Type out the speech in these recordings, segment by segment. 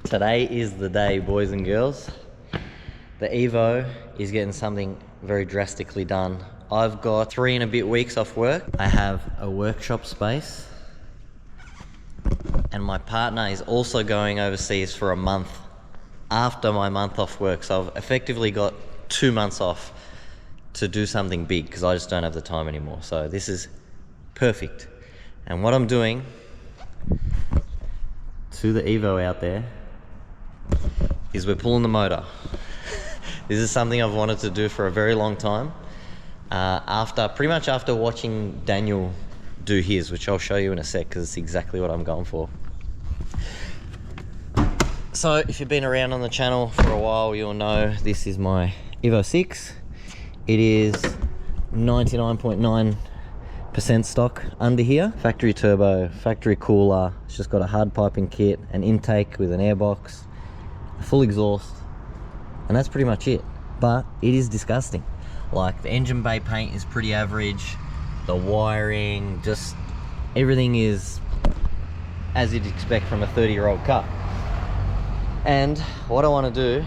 Today is the day, boys and girls. The EVO is getting something very drastically done. I've got 3 and a bit weeks off work. I have a workshop space, and my partner is also going overseas for a month after my month off work. So I've effectively got 2 months off to do something big because I just don't have the time anymore. So this is perfect. And what I'm doing to the EVO out there is we're pulling the motor. This is something I've wanted to do for a very long time. Pretty much after watching Daniel do his, which I'll show you in a sec because it's exactly what I'm going for. So if you've been around on the channel for a while, you'll know this is my EVO 6. It is 99.9% stock under here. Factory turbo, factory cooler. It's just got a hard piping kit, an intake with an airbox, a full exhaust, and that's pretty much it. But it is disgusting. Like, the engine bay paint is pretty average. The wiring, just everything is as you'd expect from a 30-year-old car. And what I want to do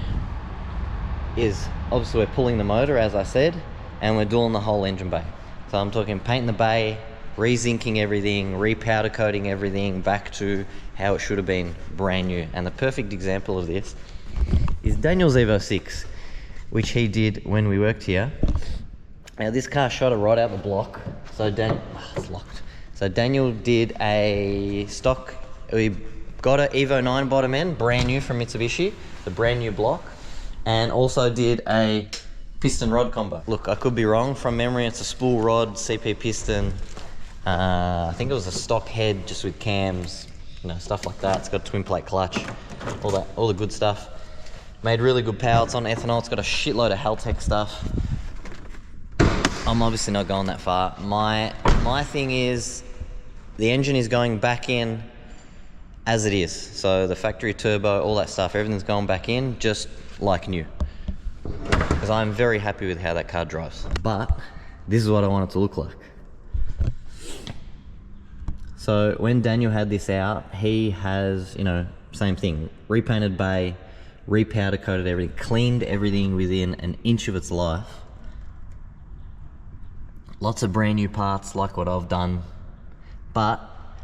is, obviously we're pulling the motor, as I said, and we're doing the whole engine bay. So I'm talking painting the bay, re-zinking everything, re-powder coating everything back to how it should have been, brand new. And the perfect example of this is Daniel's EVO 6, which he did when we worked here. Now this car shot it right out the block. So it's locked. So Daniel did a stock, we got an EVO 9 bottom end, brand new from Mitsubishi, the brand new block, and also did a piston rod combo. Look, I could be wrong. From memory, it's a spool rod, CP piston. I think it was a stock head just with cams, you know, stuff like that. It's got a twin plate clutch, all the good stuff. Made really good power. It's on ethanol. It's got a shitload of Haltech stuff. I'm obviously not going that far. My thing is, the engine is going back in as it is. So the factory turbo, all that stuff, everything's going back in just like new. Because I'm very happy with how that car drives. But this is what I want it to look like. So when Daniel had this out, he has, you know, same thing, repainted bay, re-powder coated everything, cleaned everything within an inch of its life. Lots of brand new parts like what I've done, but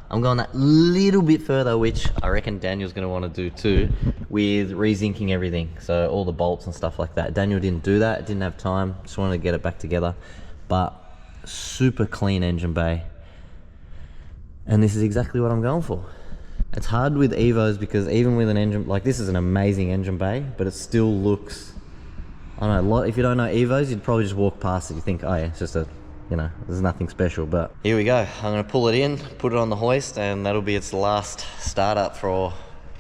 I'm going that little bit further, which I reckon Daniel's going to want to do too, with re-zinking everything. So all the bolts and stuff like that. Daniel didn't do that, didn't have time, just wanted to get it back together. But super clean engine bay. And this is exactly what I'm going for. It's hard with EVOs because even with an engine, like this is an amazing engine bay, but it still looks, I don't know, if you don't know EVOs, you'd probably just walk past it. You think, oh yeah, it's just a, you know, there's nothing special. But here we go. I'm going to pull it in, put it on the hoist, and that'll be its last startup for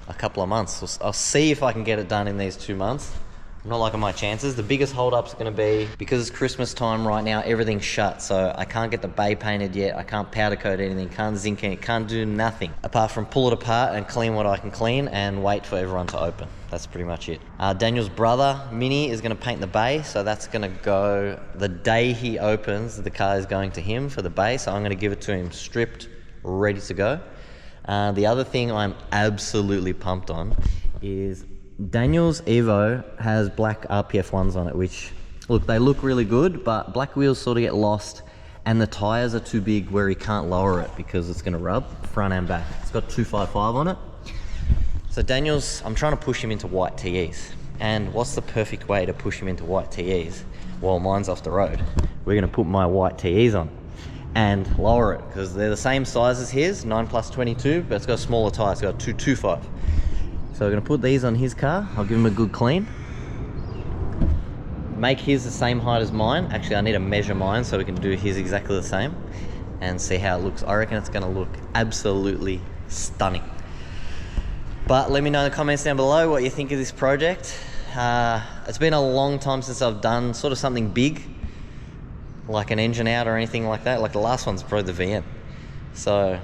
a couple of months. I'll see if I can get it done in these 2 months. I'm not liking my chances. The biggest hold-up's going to be, because it's Christmas time right now, everything's shut, so I can't get the bay painted yet. I can't powder coat anything, can't zinc it, can't do nothing apart from pull it apart and clean what I can clean and wait for everyone to open. That's pretty much it. Daniel's brother, Minnie, is going to paint the bay, so that's going to go the day he opens. The car is going to him for the bay, so I'm going to give it to him stripped, ready to go. The other thing I'm absolutely pumped on is Daniel's EVO has black RPF 1s on it, which, look, they look really good, but black wheels sort of get lost, and the tyres are too big where he can't lower it because it's going to rub front and back. It's got 255 on it. So Daniel's, I'm trying to push him into white TEs. And what's the perfect way to push him into white TEs? Well, mine's off the road. We're going to put my white TEs on and lower it because they're the same size as his, 9+22, but it's got a smaller tyre. It's got 225. So we're going to put these on his car. I'll give him a good clean. Make his the same height as mine. Actually, I need to measure mine so we can do his exactly the same and see how it looks. I reckon it's going to look absolutely stunning. But let me know in the comments down below what you think of this project. It's been a long time since I've done sort of something big, like an engine out or anything like that. Like the last one's probably the VM. So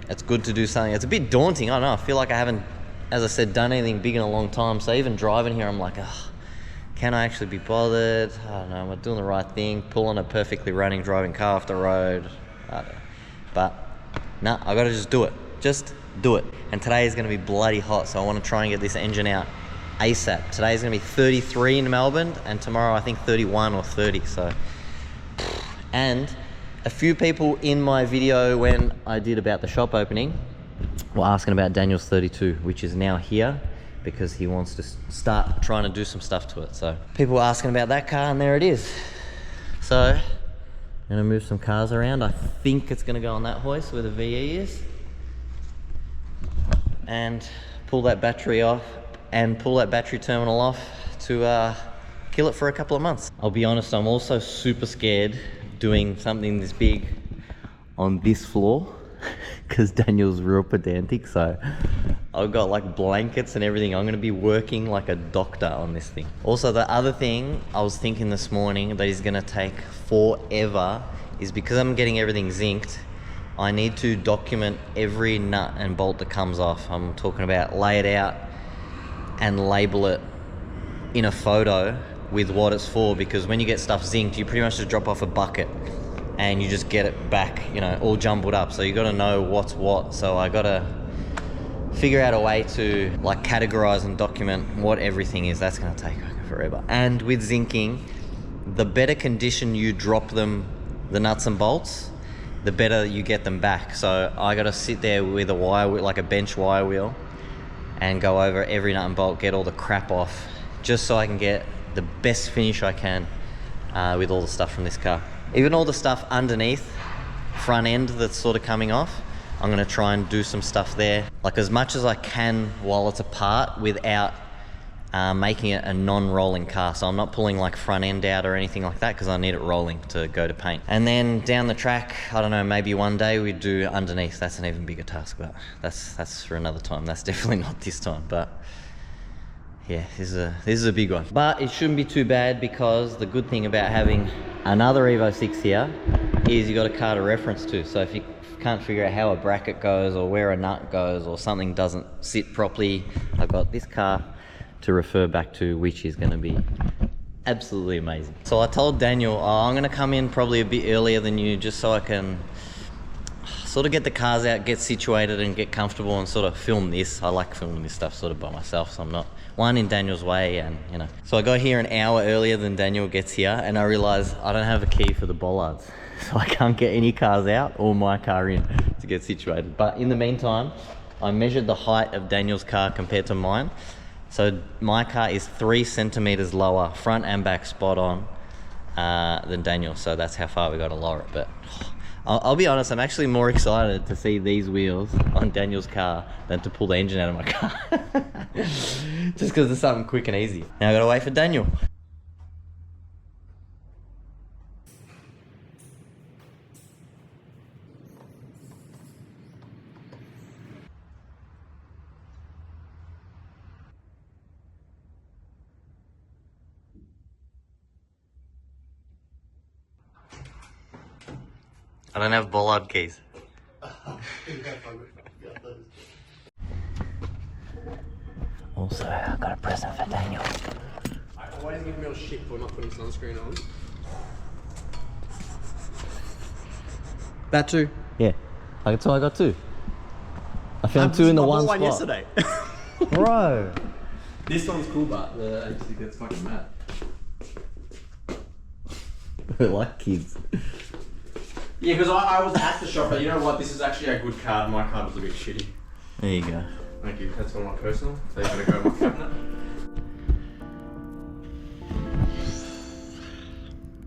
it's good to do something. It's a bit daunting, I don't know. I feel like I haven't, as I said, done anything big in a long time. So even driving here, I'm like, oh, can I actually be bothered? I don't know, am I doing the right thing? Pulling a perfectly running driving car off the road? I don't know. But, nah, I gotta just do it. Just do it. And today is going to be bloody hot, so I want to try and get this engine out ASAP. Today is going to be 33 in Melbourne, and tomorrow I think 31 or 30. So, and a few people in my video when I did about the shop opening were asking about Daniel's 32, which is now here because he wants to start trying to do some stuff to it. So people were asking about that car, and there it is. So I'm going to move some cars around. I think it's going to go on that hoist where the VE is, and pull that battery off and pull that battery terminal off to kill it for a couple of months. I'll be honest, I'm also super scared doing something this big on this floor because Daniel's real pedantic, so I've got like blankets and everything. I'm gonna be working like a doctor on this thing. Also, the other thing I was thinking this morning that is gonna take forever is because I'm getting everything zinced, I need to document every nut and bolt that comes off. I'm talking about lay it out and label it in a photo with what it's for, because when you get stuff zinced, you pretty much just drop off a bucket and you just get it back, you know, all jumbled up. So you got to know what's what. So I got to figure out a way to like categorize and document what everything is. That's going to take forever. And with zinking, the better condition you drop them, the nuts and bolts, the better you get them back. So I got to sit there with a wire wheel, like a bench wire wheel, and go over every nut and bolt, get all the crap off, just so I can get the best finish I can with all the stuff from this car. Even all the stuff underneath, front end that's sort of coming off, I'm gonna try and do some stuff there, like as much as I can while it's apart without making it a non-rolling car. So I'm not pulling like front end out or anything like that because I need it rolling to go to paint. And then down the track, I don't know, maybe one day we do underneath. That's an even bigger task, but that's for another time. That's definitely not this time, but yeah, this is a big one. But it shouldn't be too bad, because the good thing about having another EVO 6 here is you got a car to reference to. So if you can't figure out how a bracket goes or where a nut goes or something doesn't sit properly, I've got this car to refer back to, which is going to be absolutely amazing. So I told Daniel, I'm going to come in probably a bit earlier than you, just so I can sort of get the cars out, get situated and get comfortable and sort of film this. I like filming this stuff sort of by myself, so I'm not one in Daniel's way, and you know. So I got here an hour earlier than Daniel gets here, and I realized I don't have a key for the bollards. So I can't get any cars out or my car in to get situated. But in the meantime, I measured the height of Daniel's car compared to mine. So my car is 3 centimeters lower, front and back spot on, than Daniel. So that's how far we got to lower it. But I'll be honest, I'm actually more excited to see these wheels on Daniel's car than to pull the engine out of my car. Just because it's something quick and easy. Now I gotta wait for Daniel. I don't have bollard keys. Also, I got a present for Daniel. I always give me all shit for not putting sunscreen on. That too? Yeah, that's all I got too. I found 2 in the one spot. I bought one yesterday. Bro. This one's cool, but the agency gets fucking mad. We're like kids. Yeah, because I was at the shop, but you know what? This is actually a good card. My card was a bit shitty. There you go. Thank you. That's one of my personal. So you're going to go in my cabinet.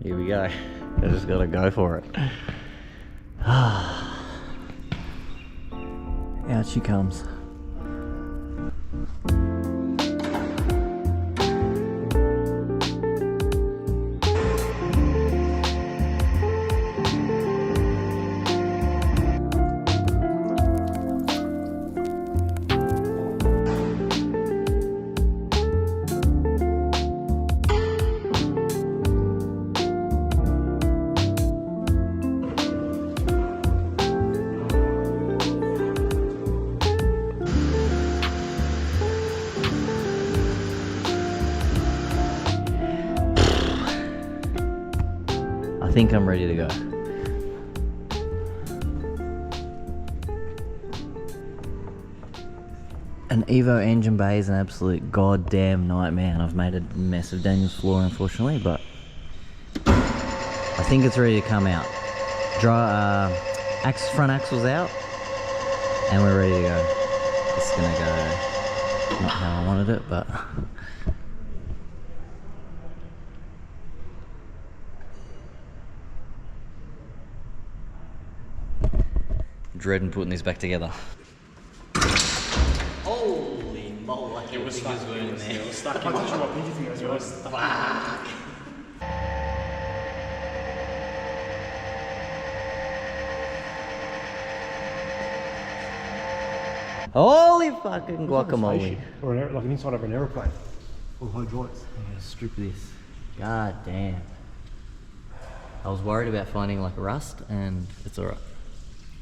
Here we go. I just gotta go for it. Out she comes. I think I'm ready to go. An EVO engine bay is an absolute goddamn nightmare, and I've made a mess of Daniel's floor unfortunately, but I think it's ready to come out. Front axle's out, and we're ready to go. It's gonna go not how I wanted it, but dreading putting this back together. Holy moly, I can't think there's in there. It was stuck in Holy fucking guacamole. Or like an inside of an aeroplane. Full hydraulics. Yeah, strip this. God damn. I was worried about finding like rust, and it's alright.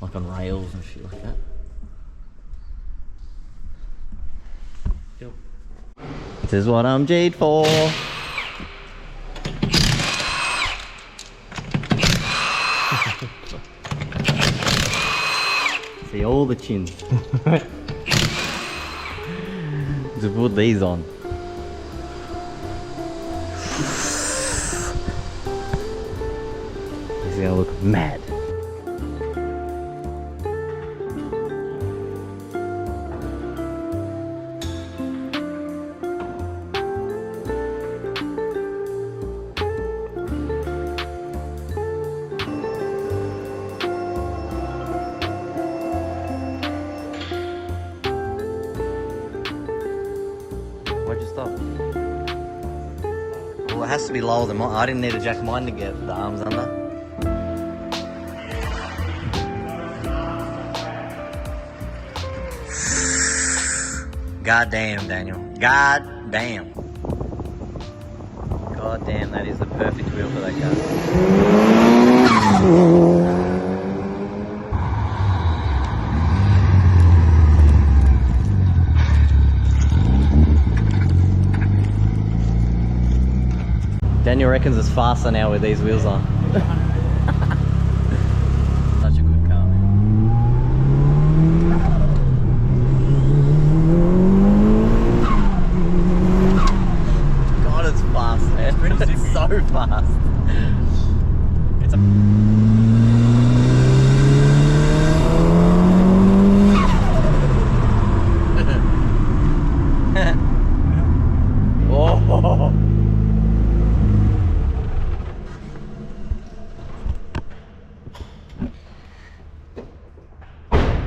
Like on rails and shit like that. Yep. This is what I'm G'd for. See all the chins. To put these on. This is gonna look mad. Why'd you stop? Well, it has to be lower than mine. I didn't need to jack mine to get the arms under. God damn, Daniel. God damn. God damn, that is the perfect wheel for that car. Daniel reckons it's faster now with these wheels on. Such a good car, man. God, it's fast, man. It's pretty zippy. So fast. It's a... Oh.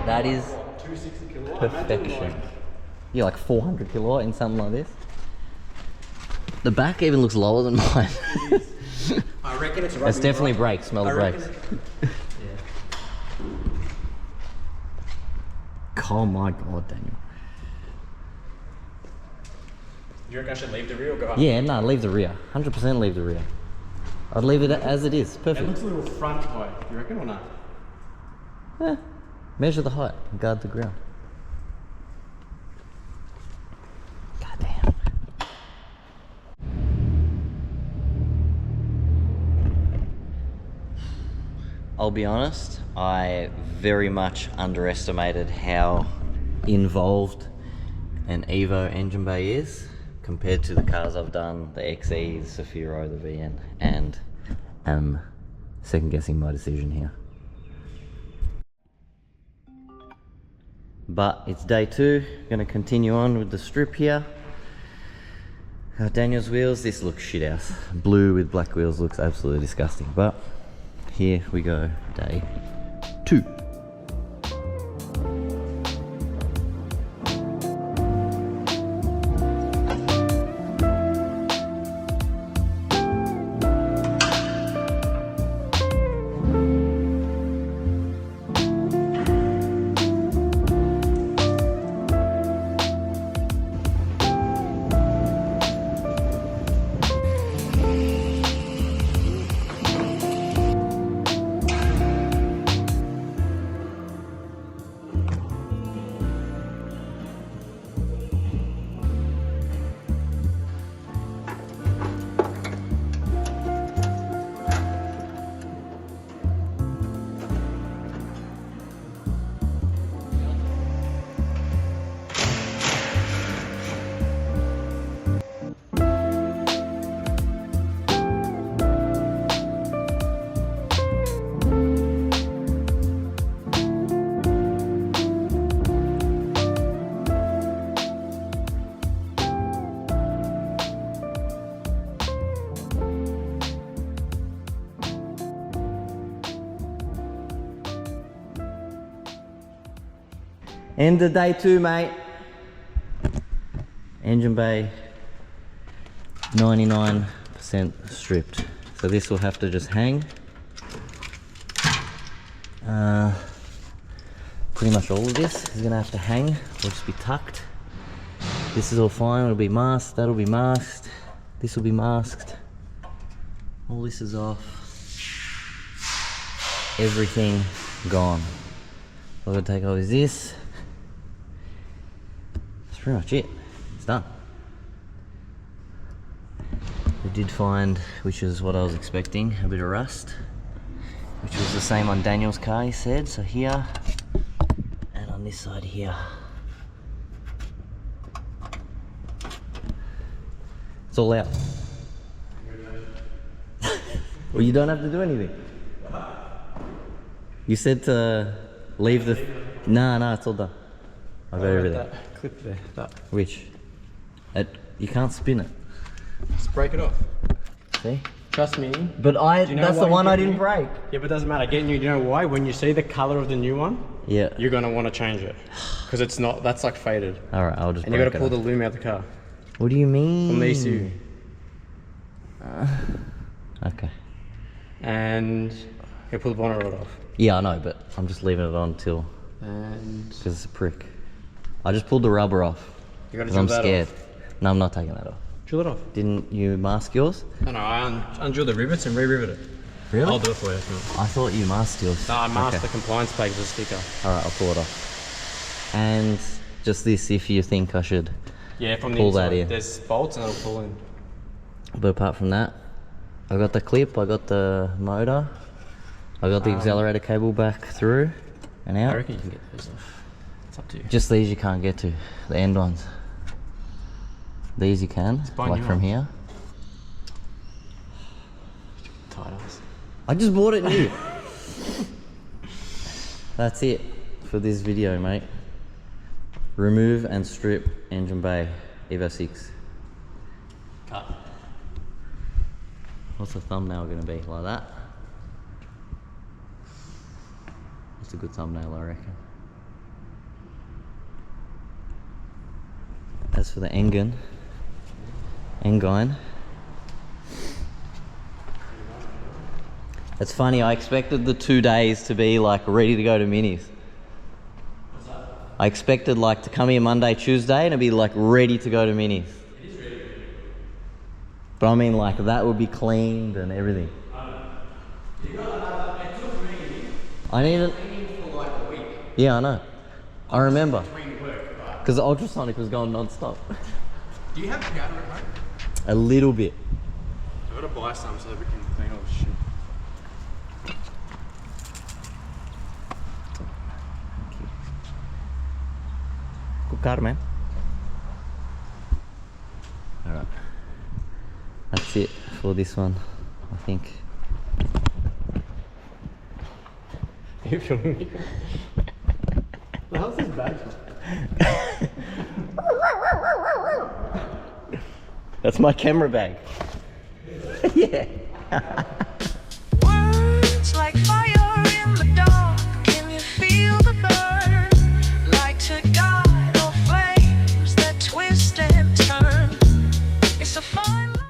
That is 260 kilowatt. perfection. Yeah, like 400 kilowatt in something like this. The back even looks lower than mine. I reckon it's It's definitely brakes. Smell the brakes. Oh my god, Daniel. Do you reckon I should leave the rear or go up? Yeah, no, leave the rear. 100% leave the rear. I'd leave it as it is. It Perfect. looks a little front high, you reckon, or not? Yeah. Measure the height and guard the ground. God damn. I'll be honest, I very much underestimated how involved an EVO engine bay is compared to the cars I've done, the XE, the Safiro, the VN, and am second guessing my decision here. But it's day 2, gonna continue on with the strip here. Daniel's wheels, this looks shit house. Blue with black wheels looks absolutely disgusting, but here we go, day 2. End of day 2, mate. Engine bay, 99% stripped. So this will have to just hang. Pretty much all of this is gonna have to hang, will just be tucked. This is all fine, it'll be masked, that'll be masked, this will be masked. All this is off. Everything gone. All I'm gonna take off is this. That's pretty much it. It's done. We did find, which is what I was expecting, a bit of rust, which was the same on Daniel's car, he said. So here, and on this side here. It's all out. Well, you don't have to do anything. You said to leave the... No, it's all done. I've got everything. That clip there. That. Which? You can't spin it. Just break it off. See? Trust me. But you know that's the why one you I get didn't new? break. Yeah, but it doesn't matter. Getting you, you know why? When you see the color of the new one, Yeah. you're gonna want to change it because it's not. That's like faded. All right, I'll just And you break gotta pull it the off. loom out of the car. What do you mean? From the ECU. Okay. And you pull the bonnet rod off. Yeah, I know, but I'm just leaving it on till... And Because it's a prick. I just pulled the rubber off. you gotta 'cause drill I'm that scared. off. No, I'm not taking that off. Drill it off. Didn't you mask yours? No, I undrill the rivets and re-rivet it. Really? I'll do it for you if not. I thought you masked yours. No, I masked Okay. the compliance page with a sticker. Alright, I'll pull it off. And just this if you think I should. Yeah, from the Pull inside. that in. There's bolts and it'll pull in. But apart from that, I got the clip, I got the motor, I got the accelerator cable back through and I out. reckon you can get those off. It's up to you. Just these you can't get to, the end ones. These you can, buy like new from ones. here. Tight ass. I just bought it new. That's it for this video, mate. Remove and strip engine bay, EVO 6. Cut. What's the thumbnail gonna be? Like that? That's a good thumbnail, I reckon. As for the engine, it's funny, I expected the 2 days to be like ready to go to minis. What's that? I expected like to come here Monday, Tuesday and it'd be like ready to go to minis. It is ready. But I mean like that would be cleaned and everything. You got it took me I need it. for like a week. Yeah, I know. I remember. Between work, but Because the ultrasonic was going non-stop. do you have powder at home? A little bit. I gotta buy some so that we can clean all this shit. Good car, man. Alright. That's it for this one, I think. Are you filming me? The hell's this bag for? That's my camera bag. Yeah.